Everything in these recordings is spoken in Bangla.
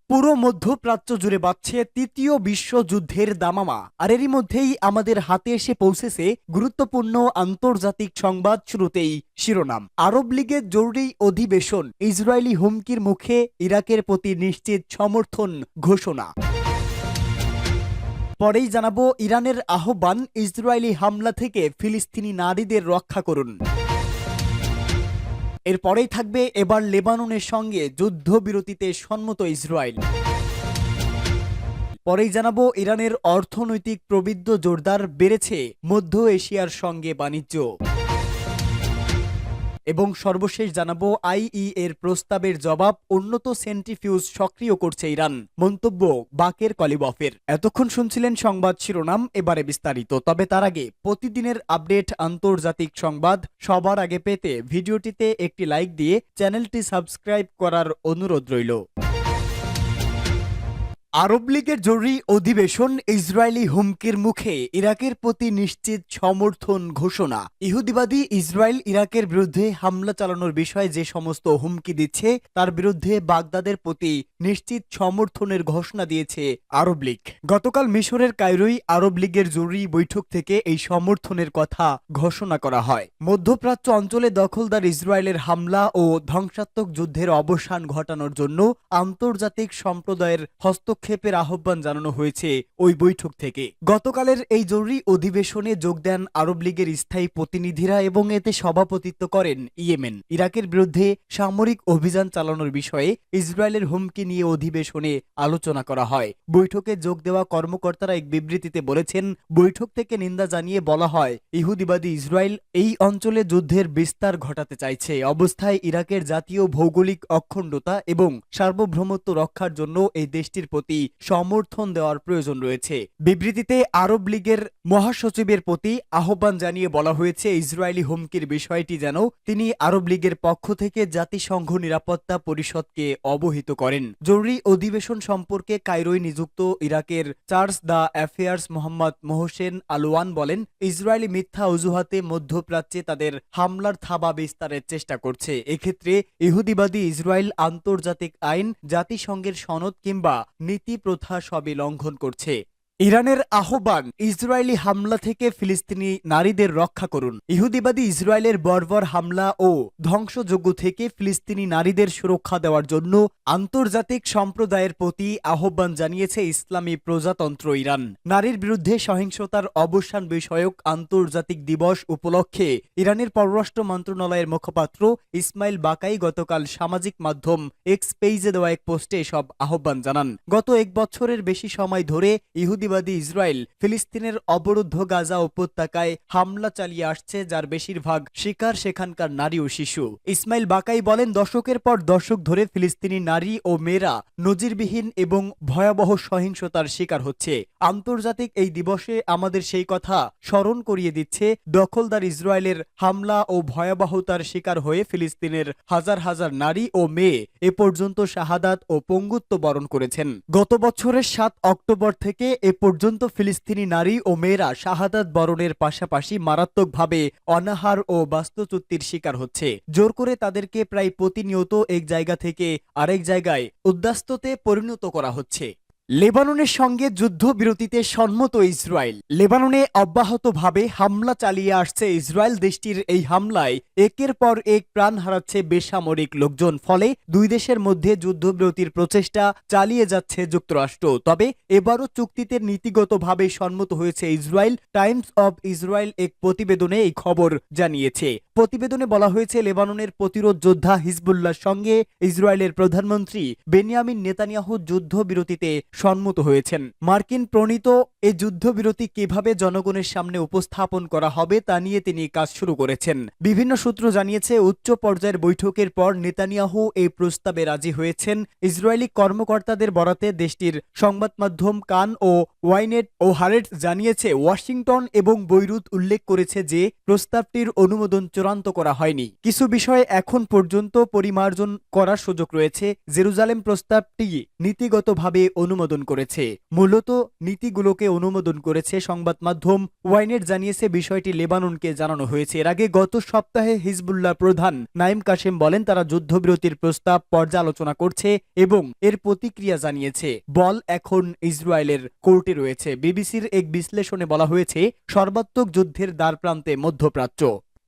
পুরো মধ্যপ্রাচ্য জুড়ে বাজছে তৃতীয় বিশ্বযুদ্ধের দামামা। আর এরই মধ্যেই আমাদের হাতে এসে পৌঁছেছে গুরুত্বপূর্ণ আন্তর্জাতিক সংবাদ। শুরুতেই শিরোনাম, আরব লীগের জরুরি অধিবেশন, ইসরায়েলি হুমকির মুখে ইরাকের প্রতি নিশ্চিত সমর্থন ঘোষণা। পরেই জানাবো ইরানের আহ্বান, ইসরায়েলি হামলা থেকে ফিলিস্তিনি নারীদের রক্ষা করুন। এরপরেই থাকবে এবার লেবাননের সঙ্গে যুদ্ধবিরতিতে সম্মত ইসরায়েল। পরেই জানাবো ইরানের অর্থনৈতিক প্রবৃদ্ধি জোরদার বেড়েছে মধ্য এশিয়ার সঙ্গে বাণিজ্য। এবং সর্বশেষ জানাবো আইই-এর প্রস্তাবের জবাব, উন্নত সেন্ট্রিফিউজ সক্রিয় করছে ইরান, মন্তব্য বাকের কলিবফের। এতক্ষণ শুনছিলেন সংবাদ শিরোনাম, এবারে বিস্তারিত। তবে তার আগে প্রতিদিনের আপডেট আন্তর্জাতিক সংবাদ সবার আগে পেতে ভিডিওটিতে একটি লাইক দিয়ে চ্যানেলটি সাবস্ক্রাইব করার অনুরোধ রইল। আরব লীগের জরুরি অধিবেশন, ইসরায়েলি হুমকির মুখে ইরাকের প্রতি নিশ্চিত সমর্থন ঘোষণা। ইহুদিবাদী ইসরায়েল ইরাকের বিরুদ্ধে হামলা চালানোর বিষয়ে যে সমস্ত হুমকি দিচ্ছে তার বিরুদ্ধে বাগদাদের প্রতি নিশ্চিত সমর্থনের ঘোষণা দিয়েছে আরব লীগ। গতকাল মিশরের কায়রোয় আরব লীগের জরুরি বৈঠক থেকে এই সমর্থনের কথা ঘোষণা করা হয়। মধ্যপ্রাচ্য অঞ্চলে দখলদার ইসরায়েলের হামলা ও ধ্বংসাত্মক যুদ্ধের অবসান ঘটানোর জন্য আন্তর্জাতিক সম্প্রদায়ের হস্তক্ষেপের আহ্বান জানানো হয়েছে ওই বৈঠক থেকে। গতকালের এই জরুরি অধিবেশনে যোগ দেন আরব লীগের স্থায়ী প্রতিনিধিরা এবং এতে সভাপতিত্ব করেন ইয়েমেন। ইরাকের বিরুদ্ধে সামরিক অভিযান চালানোর বিষয়ে ইসরায়েলের হুমকি নিয়ে অধিবেশনে আলোচনা করা হয়। বৈঠকে যোগ দেওয়া কর্মকর্তারা এক বিবৃতিতে বলেছেন, বৈঠক থেকে নিন্দা জানিয়ে বলা হয়, ইহুদিবাদী ইসরায়েল এই অঞ্চলে যুদ্ধের বিস্তার ঘটাতে চাইছে। অবস্থায় ইরাকের জাতীয় ভৌগোলিক অখণ্ডতা এবং সার্বভৌমত্ব রক্ষার জন্য এই দেশটির প্রতি সমর্থন দেওয়ার প্রয়োজন রয়েছে। বিবৃতিতে আরব লীগের মহাসচিবের প্রতি আহ্বান জানিয়ে বলা হয়েছে, ইসরায়েলি হুমকির বিষয়টি যেন তিনি আরব লীগের পক্ষ থেকে জাতিসংঘ নিরাপত্তা পরিষদকে অবহিত করেন। জরুরি অধিবেশন সম্পর্কে কায়রোয় নিযুক্ত ইরাকের চার্জ দ্য অ্যাফেয়ার্স মোহাম্মদ মোহসেন আলওয়ান বলেন, ইসরায়েলি মিথ্যা অজুহাতে মধ্যপ্রাচ্যে তাদের হামলার থাবা বিস্তারের চেষ্টা করছে। এক্ষেত্রে ইহুদিবাদী ইসরায়েল আন্তর্জাতিক আইন, জাতিসংঘের সনদ কিংবা নীতি প্রথা সবই লঙ্ঘন করছে। ইরানের আহ্বান, ইসরায়েলি হামলা থেকে ফিলিস্তিনি নারীদের রক্ষা করুন। ইহুদিবাদী ইসরায়েলের বর্বর হামলা ও ধ্বংসযজ্ঞ থেকে ফিলিস্তিনি নারীদের সুরক্ষা দেওয়ার জন্য আন্তর্জাতিক সম্প্রদায়ের প্রতি আহ্বান জানিয়েছে ইসলামী প্রজাতন্ত্র ইরান। নারীর বিরুদ্ধে সহিংসতার অবসান বিষয়ক আন্তর্জাতিক দিবস উপলক্ষে ইরানের পররাষ্ট্র মন্ত্রণালয়ের মুখপাত্র ইসমাইল বাকাই গতকাল সামাজিক মাধ্যম এক্স পেজে দেওয়া এক পোস্টে এসব আহ্বান জানান। গত এক বছরের বেশি সময় ধরে ইহুদিবাদী ইসরায়েল ফিলিস্তিনের অবরুদ্ধ গাজা উপত্যকায় হামলা চালিয়ে আসছে, যার বেশিরভাগ শিকার সেখানকার নারী ও শিশু। ইসমাইল বাকাই বলেন, দশকের পর দশক ধরে ফিলিস্তিনি নারী ও মেয়েরা নজিরবিহীন এবং ভয়াবহ সহিংসতার শিকার হচ্ছে। আন্তর্জাতিক এই দিবসে আমাদের সেই কথা স্মরণ করিয়ে দিচ্ছে, দখলদার ইসরায়েলের হামলা ও ভয়াবহতার শিকার হয়ে ফিলিস্তিনের হাজার হাজার নারী ও মেয়ে এ পর্যন্ত শাহাদাত ও পঙ্গুত্ব বরণ করেছেন। গত বছরের 7 অক্টোবর থেকে এ পর্যন্ত ফিলিস্তিনি নারী ও মেয়েরা শাহাদাত বরণের পাশাপাশি মারাত্মকভাবে অনাহার ও বাস্তুচ্যুতির শিকার হচ্ছে। জোর করে তাদেরকে প্রায় প্রতিনিয়ত এক জায়গা থেকে আরেক জায়গায় উদ্বাস্তুতে পরিণত করা হচ্ছে। লেবাননের সঙ্গে যুদ্ধবিরতিতে সম্মত ইসরায়েল। লেবাননে অব্যাহতভাবে হামলা চালিয়ে আসছে ইসরায়েল। দেশটির এই হামলায় একের পর এক প্রাণ হারাচ্ছে বেসামরিক লোকজন। ফলে দুই দেশের মধ্যে যুদ্ধবিরতির প্রচেষ্টা চালিয়ে যাচ্ছে যুক্তরাষ্ট্র। তবে এবারও চুক্তিতে নীতিগতভাবে সম্মত হয়েছে ইসরায়েল। টাইমস অব ইসরায়েল এক প্রতিবেদনে এই খবর জানিয়েছে। প্রতিবেদনে বলা হয়েছে, লেবাননের প্রতিরোধ যোদ্ধা হিজবুল্লাহর সঙ্গে ইসরায়েলের প্রধানমন্ত্রী বেনিয়ামিন নেতানিয়াহু যুদ্ধবিরতিতে সম্মত হয়েছেন। মার্কিন প্রণীত এই যুদ্ধবিরতি কিভাবে জনগণের সামনে উপস্থাপন করা হবে তা নিয়ে তিনি কাজ শুরু করেছেন। বিভিন্ন সূত্র জানিয়েছে, উচ্চ পর্যায়ের বৈঠকের পর নেতানিয়াহু এই প্রস্তাবে রাজি হয়েছেন। ইসরায়েলি কর্মকর্তাদের বরাতে দেশটির সংবাদ মাধ্যম কান ও ওয়াইনেট ও হারেটস জানিয়েছে, ওয়াশিংটন এবং বৈরুত উল্লেখ করেছে যে প্রস্তাবটির অনুমোদন চূড়ান্ত করা হয়নি। কিছু বিষয়ে এখন পর্যন্ত পরিমার্জন করার সুযোগ রয়েছে। জেরুজালেম প্রস্তাবটি নীতিগতভাবে অনুমোদন অনুমোদন করেছে। মূলত নীতিগুলোকে অনুমোদন করেছে সংবাদ মাধ্যম ওয়াইনেট জানিয়েছে। বিষয়টি লেবাননকে জানানো হয়েছে। এর আগে গত সপ্তাহে হিজবুল্লাহ প্রধান নাইম কাশেম বলেন তারা যুদ্ধবিরতির প্রস্তাব পর্যালোচনা করছে এবং এর প্রতিক্রিয়া জানিয়েছে। বল এখন ইসরায়েলের কোর্টে রয়েছে। বিবিসির এক বিশ্লেষণে বলা হয়েছে সর্বাত্মক যুদ্ধের দ্বারপ্রান্তে মধ্যপ্রাচ্য।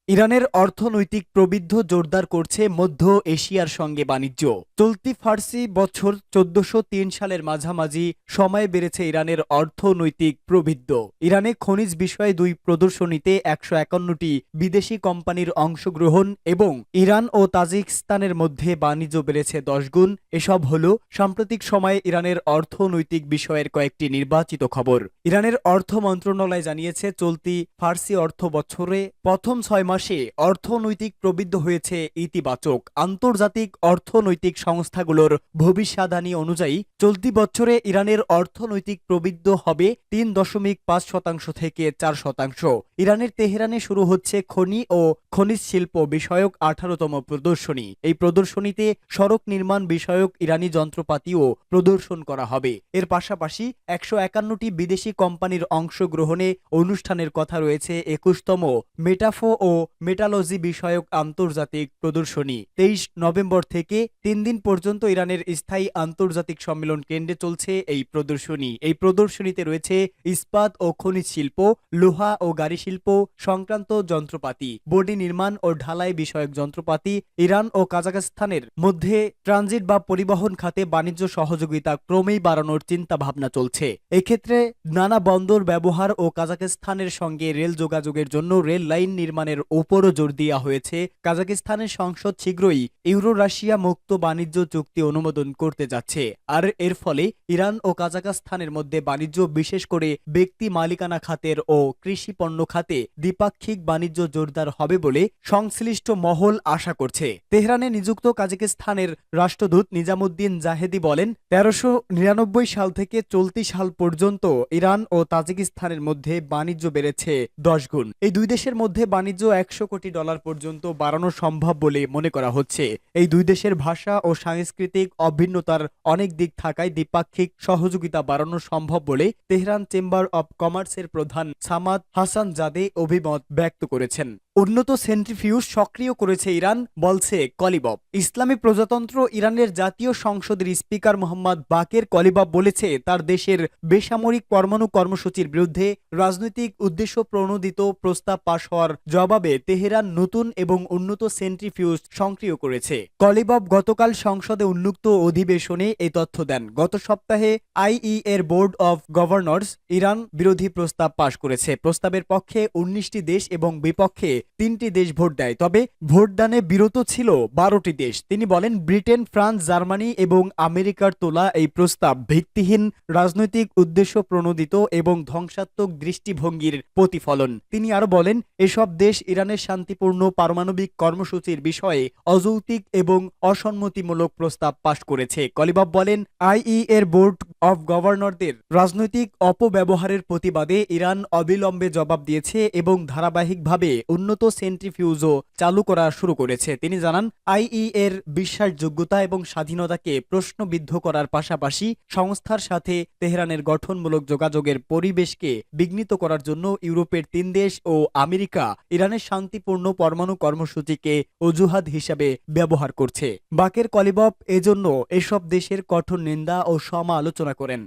ইরানের অর্থনৈতিক প্রবৃদ্ধি জোরদার করছে মধ্য এশিয়ার সঙ্গে বাণিজ্য। চলতি ফার্সি বছর 1403 সালের মাঝামাঝি সময়ে বেড়েছে ইরানের অর্থনৈতিক প্রবৃদ্ধি। ইরানে খনিজ বিষয়ে 2 প্রদর্শনীতে 151টি বিদেশি কোম্পানির অংশগ্রহণ এবং ইরান ও তাজিকিস্তানের মধ্যে বাণিজ্য বেড়েছে 10 গুণ। এসব হল সাম্প্রতিক সময়ে ইরানের অর্থনৈতিক বিষয়ের কয়েকটি নির্বাচিত খবর। ইরানের অর্থ মন্ত্রণালয় জানিয়েছে চলতি ফার্সি অর্থ বছরে প্রথম 6 মাসে অর্থনৈতিক প্রবৃদ্ধি হয়েছে ইতিবাচক। আন্তর্জাতিক অর্থনৈতিক সংস্থাগুলোর ভবিষ্যদ্বাণী অনুযায়ী চলতি বছরে ইরানের অর্থনৈতিক প্রবৃদ্ধি হবে 3.5% থেকে 4%। ইরানের তেহরানে শুরু হচ্ছে খনি ও খনিজ শিল্প বিষয়ক 18তম প্রদর্শনী। এই প্রদর্শনীতে সড়ক নির্মাণ বিষয়ক ইরানি যন্ত্রপাতিও প্রদর্শন করা হবে। এর পাশাপাশি 151টি বিদেশি কোম্পানির অংশগ্রহণে অনুষ্ঠানের কথা রয়েছে 21তম মেটাফো ও মেটালজি বিষয়ক আন্তর্জাতিক প্রদর্শনী। 23 নভেম্বর থেকে 3 দিন পর্যন্ত ইরানের স্থায়ী আন্তর্জাতিক সম্মেলন কেন্দ্রে চলছে এই প্রদর্শনী। এই প্রদর্শনীতে রয়েছে ইস্পাত ও খনিজ শিল্প, লোহা ও গাড়ি শিল্প সংক্রান্ত যন্ত্রপাতি, বডি নির্মাণ ও ঢালাই বিষয়ক যন্ত্রপাতি। ইরান ও কাজাখস্তানের মধ্যে ট্রানজিট বা পরিবহন খাতে বাণিজ্য সহযোগিতা ক্রমেই বাড়ানোর চিন্তা ভাবনা চলছে। এক্ষেত্রে নানা বন্দর ব্যবহার ও কাজাখস্তানের সঙ্গে রেল যোগাযোগের জন্য রেল লাইন নির্মাণের উপরও জোর দেওয়া হয়েছে। কাজাখস্তানের সংসদ শীঘ্রই ইউরো রাশিয়া মুক্ত বাণিজ্য চুক্তি অনুমোদন করতে যাচ্ছে। আর এর ফলে ইরান ও কাজাখস্তানের মধ্যে বাণিজ্য, বিশেষ করে ব্যক্তি মালিকানা খাতের ও কৃষি পণ্য খাতে দ্বিপাক্ষিক বাণিজ্য জোরদার হবে বলে সংশ্লিষ্ট মহল আশা করছে। তেহরানে নিযুক্ত কাজাখস্তানের রাষ্ট্রদূত নিজামুদ্দিন জাহেদি বলেন 1399 সাল থেকে চলতি সাল পর্যন্ত ইরান ও তাজিকিস্তানের মধ্যে বাণিজ্য বেড়েছে 10 গুণ। এই দুই দেশের মধ্যে বাণিজ্য $100 কোটি পর্যন্ত বাড়ানো সম্ভব বলে মনে করা হচ্ছে। এই দুই দেশের ভাষা ও সাংস্কৃতিক অভিন্নতার অনেক দিক থাকায় দ্বিপাক্ষিক সহযোগিতা বাড়ানো সম্ভব বলে তেহরান চেম্বার অব কমার্সের প্রধান সামাদ হাসান জাদে অভিমত ব্যক্ত করেছেন। উন্নত সেন্ট্রিফিউজ সক্রিয় করেছে ইরান, বলছে কলিবব। ইসলামী প্রজাতন্ত্র ইরানের জাতীয় সংসদের স্পিকার মোহাম্মদ বাকের কলিবব বলেছে তার দেশের বেসামরিক পরমাণু কর্মসূচির বিরুদ্ধে রাজনৈতিক উদ্দেশ্য প্রণোদিত প্রস্তাব পাশ হওয়ার জবাবে তেহরান নতুন এবং উন্নত সেন্ট্রিফিউজ সক্রিয় করেছে। কলিবব গতকাল সংসদে উন্মুক্ত অধিবেশনে এই তথ্য দেন। গত সপ্তাহে আইইএর বোর্ড অব গভর্নর্স ইরান বিরোধী প্রস্তাব পাশ করেছে। প্রস্তাবের পক্ষে 19টি দেশ এবং বিপক্ষে 3টি দেশ ভোট দেয়। তবে ভোটদানে বিরত ছিল 12টি দেশ। তিনি বলেন ব্রিটেন, ফ্রান্স, জার্মানি এবং আমেরিকার তোলা এই প্রস্তাব ভিত্তিহীন, রাজনৈতিক উদ্দেশ্য প্রণোদিত এবং ধ্বংসাত্মক দৃষ্টিভঙ্গির প্রতিফলন। তিনি আরো বলেন এসব দেশ ইরানের শান্তিপূর্ণ পারমাণবিক কর্মসূচির বিষয়ে অযৌক্তিক এবং অসম্মতিমূলক প্রস্তাব পাশ করেছে। কলিবব বলেন আইইএর বোর্ড অব গভর্নরদের রাজনৈতিক অপব্যবহারের প্রতিবাদে ইরান অবিলম্বে জবাব দিয়েছে এবং ধারাবাহিকভাবে উন্নত সেন্ট্রিফিউজও চালু করা শুরু করেছে। তিনি জানান আইইএর বিশ্বাসযোগ্যতা এবং স্বাধীনতাকে প্রশ্নবিদ্ধ করার পাশাপাশি সংস্থার সাথে তেহরানের গঠনমূলক যোগাযোগের পরিবেশকে বিঘ্নিত করার জন্য ইউরোপের 3 দেশ ও আমেরিকা ইরানের শান্তিপূর্ণ পরমাণু কর্মসূচিকে অজুহাত হিসাবে ব্যবহার করছে। বাকের কলিবব এজন্য এসব দেশের কঠোর নিন্দা ও সমালোচনা করেন।